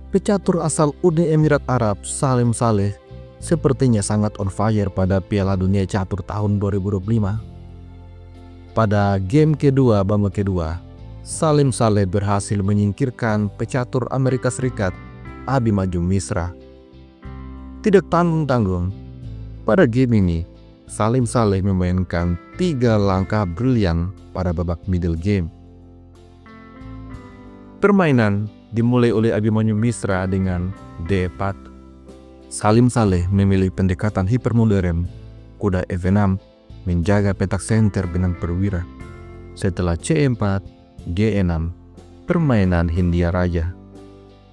Pecatur asal Uni Emirat Arab Salim Saleh sepertinya sangat on fire pada Piala Dunia Catur tahun 2025. Pada game kedua babak kedua, Salim Saleh berhasil menyingkirkan pecatur Amerika Serikat Abimanyu Misra. Tidak tanggung-tanggung, pada game ini Salim Saleh memainkan 3 langkah brilian pada babak middle game. Permainan dimulai oleh Abimanyu Misra dengan D4. Salim Saleh memilih pendekatan hipermodern kuda F6 menjaga petak center benang perwira. Setelah C4, G6, permainan Hindia Raya.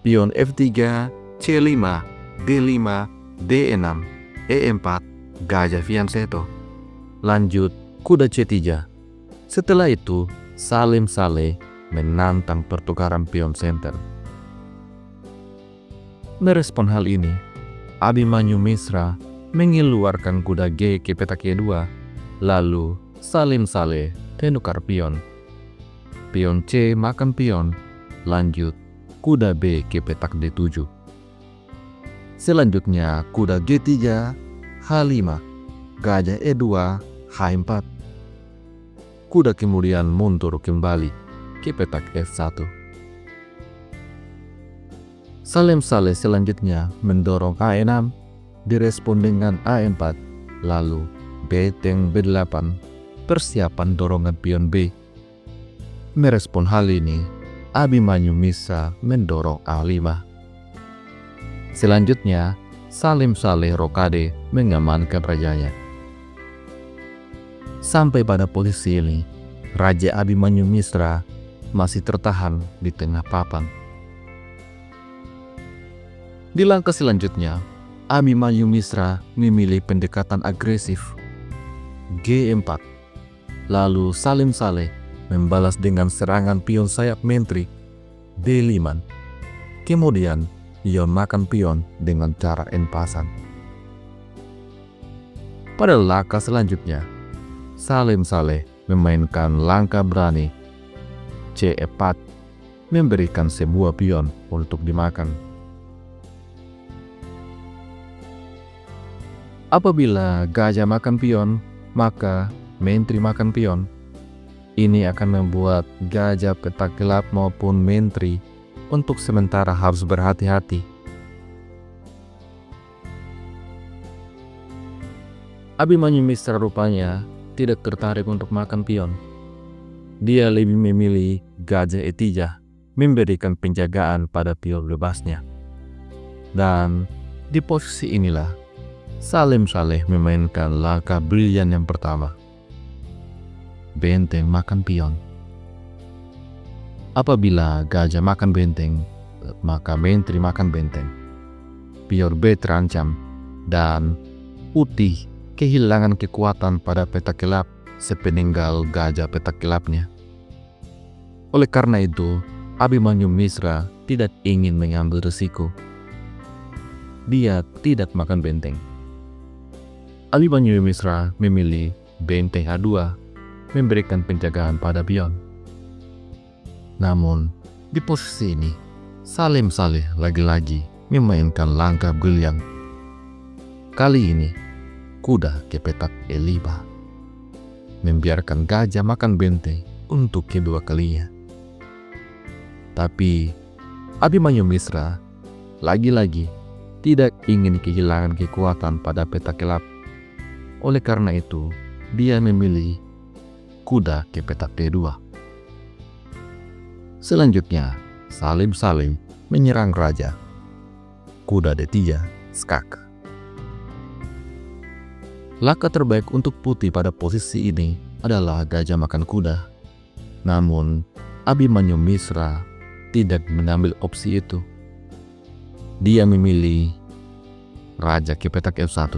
Pion F3, C5, D5, D6, E4, gajah fianchetto. Lanjut kuda C3. Setelah itu, Salim Saleh menantang pertukaran pion center. Merespon hal ini, Abimanyu Misra mengeluarkan kuda G ke petak E2, lalu Salim Saleh menukar pion. Pion C makan pion, lanjut kuda B ke petak D7. Selanjutnya kuda G3, H5, gajah E2, H4. Kuda kemudian mundur kembali ke petak F1. Salim Saleh selanjutnya mendorong A6, direspon dengan A4, lalu benteng B8, persiapan dorongan pion B. Merespon hal ini, Abimanyu Misra mendorong A5. Selanjutnya, Salim Saleh rokade mengamankan rajanya. Sampai pada posisi ini, Raja Abimanyu Misra masih tertahan di tengah papan. Di langkah selanjutnya, Abimanyu Misra memilih pendekatan agresif G4. Lalu Salim Saleh membalas dengan serangan pion sayap menteri D5. Kemudian ia makan pion dengan cara empasan. Pada langkah selanjutnya, Salim Saleh memainkan langkah berani C4, memberikan sebuah pion untuk dimakan. Apabila gajah makan pion, maka menteri makan pion. Ini akan membuat gajah petak gelap maupun menteri untuk sementara harus berhati-hati. Abimanyu Misra rupanya tidak tertarik untuk makan pion. Dia lebih memilih gajah E3, memberikan penjagaan pada pion bebasnya. Dan di posisi inilah, Salim Saleh memainkan langkah brilian yang pertama. Benteng makan pion. Apabila gajah makan benteng, maka menteri makan benteng. Pion B terancam, dan putih kehilangan kekuatan pada petak gelap sepeninggal gajah petak gelapnya. Oleh karena itu, Abimanyu Misra tidak ingin mengambil risiko. Dia tidak makan benteng. Abimanyu Misra memilih benteng H2, memberikan penjagaan pada pion. Namun, di posisi ini, Salim Saleh lagi-lagi memainkan langkah brilian. Kali ini, kuda ke petak E5, membiarkan gajah makan benteng untuk kedua kalinya. Tapi Abimanyu Misra lagi-lagi tidak ingin kehilangan kekuatan pada petak gelap. Oleh karena itu, dia memilih kuda ke petak D2. Selanjutnya, Salim Saleh menyerang raja. Kuda D3, skak. Langkah terbaik untuk putih pada posisi ini adalah gajah makan kuda. Namun, Abimanyu Misra tidak mengambil opsi itu. Dia memilih raja ke petak F1.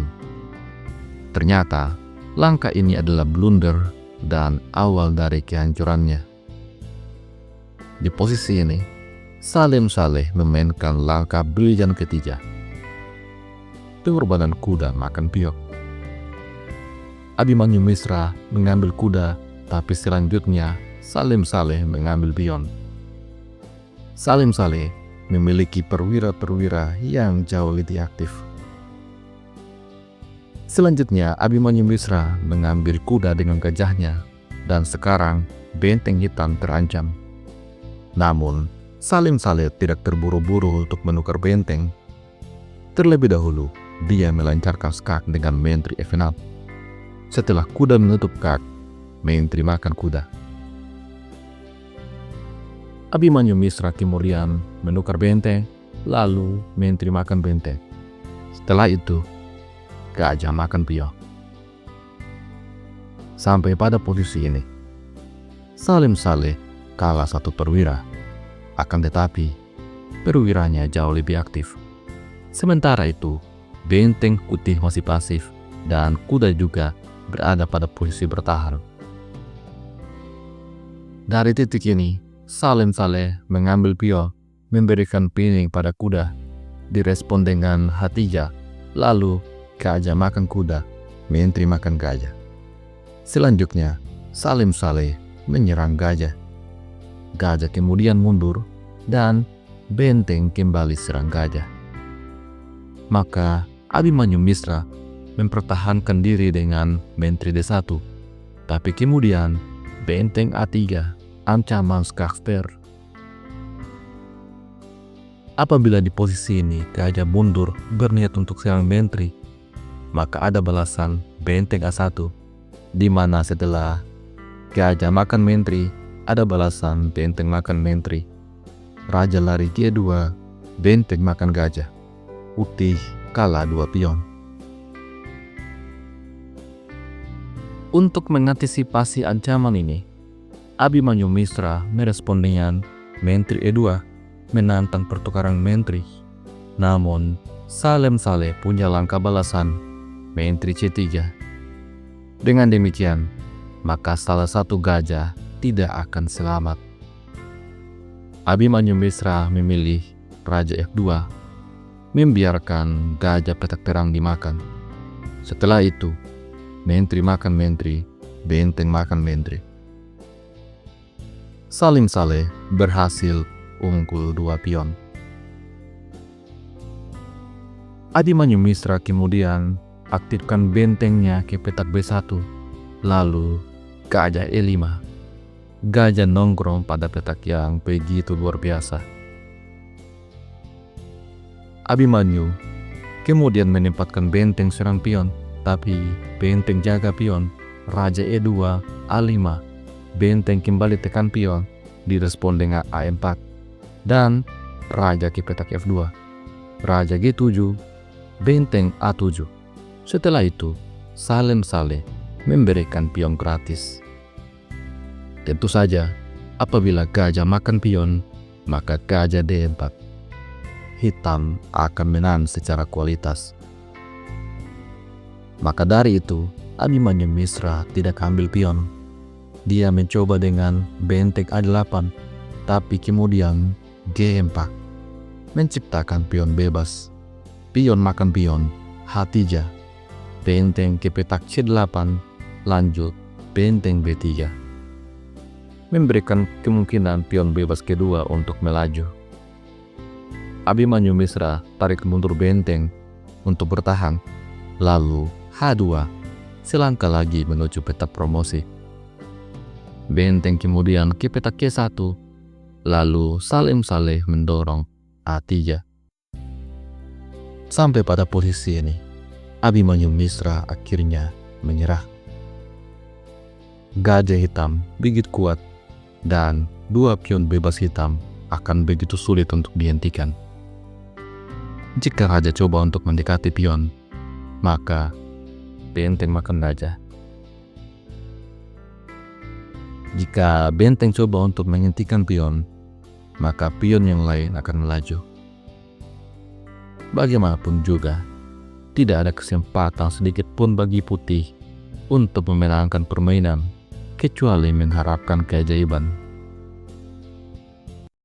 Ternyata, langkah ini adalah blunder dan awal dari kehancurannya. Di posisi ini, Salim Saleh memainkan langkah brilian ketiga. Pengorbanan kuda makan pion. Abimanyu Misra mengambil kuda, tapi selanjutnya Salim Saleh mengambil pion. Salim Saleh memiliki perwira-perwira yang jauh lebih aktif. Selanjutnya, Abimanyu Misra mengambil kuda dengan gajahnya, dan sekarang benteng hitam terancam. Namun, Salim Saleh tidak terburu-buru untuk menukar benteng. Terlebih dahulu, dia melancarkan skak dengan menteri Evenat. Setelah kuda menutup kak, menteri makan kuda. Abimanyu Misra kemudian menukar benteng, lalu menteri makan benteng. Setelah itu, gajah makan pion. Sampai pada posisi ini, Salim Saleh kalah satu perwira. Akan tetapi, perwiranya jauh lebih aktif. Sementara itu, benteng putih masih pasif dan kuda juga berada pada posisi bertahan. Dari titik ini, Salim Saleh mengambil pion, memberikan pining pada kuda, direspon dengan Hatijah, lalu gajah makan kuda, menteri makan gajah. Selanjutnya, Salim Saleh menyerang gajah. Gajah kemudian mundur dan benteng kembali serang gajah. Maka Abimanyu Misra mempertahankan diri dengan menteri D1, tapi kemudian benteng A3 ancaman skakster. Apabila di posisi ini gajah mundur berniat untuk serang menteri, maka ada balasan benteng A1, di mana setelah gajah makan menteri, ada balasan benteng makan menteri. Raja lari G2, benteng makan gajah. Putih kalah 2 pion. Untuk mengantisipasi ancaman ini, Abimanyu Misra merespon dengan menteri E2 menantang pertukaran menteri. Namun, Salim Saleh punya langkah balasan, menteri C3. Dengan demikian, maka salah satu gajah tidak akan selamat. Abimanyu Misra memilih Raja F2, membiarkan gajah petak terang dimakan. Setelah itu, menteri makan menteri, benteng makan menteri. Salim Saleh berhasil unggul 2 pion. Abimanyu Misra kemudian aktifkan bentengnya ke petak B1, lalu gajah E5. Gajah nongkrong pada petak yang begitu luar biasa. Abimanyu kemudian menempatkan benteng serang pion, tapi benteng jaga pion. Raja E2, A5, benteng kembali tekan pion, direspon dengan A4, dan raja ke petak F2. Raja G7, benteng A7. Setelah itu, Salim Saleh memberikan pion gratis. Tentu saja, apabila gajah makan pion, maka gajah D4. Hitam akan menang secara kualitas. Maka dari itu, Abimanyu Misra tidak ambil pion. Dia mencoba dengan benteng A8, tapi kemudian G4, menciptakan pion bebas. Pion makan pion, H3, benteng ke petak C8, lanjut benteng B3. Memberikan kemungkinan pion bebas kedua untuk melaju. Abimanyu Misra tarik mundur benteng untuk bertahan, lalu H2, selangkah lagi menuju petak promosi. Benteng kemudian ke petak K1, lalu Salim Saleh mendorong A3. Sampai pada posisi ini, Abimanyu Misra akhirnya menyerah. Gajah hitam begitu kuat dan 2 pion bebas hitam akan begitu sulit untuk dihentikan. Jika raja coba untuk mendekati pion, maka benteng makan raja. Jika benteng coba untuk menghentikan pion, maka pion yang lain akan melaju. Bagaimanapun juga, tidak ada kesempatan sedikit pun bagi putih untuk memenangkan permainan, kecuali mengharapkan keajaiban.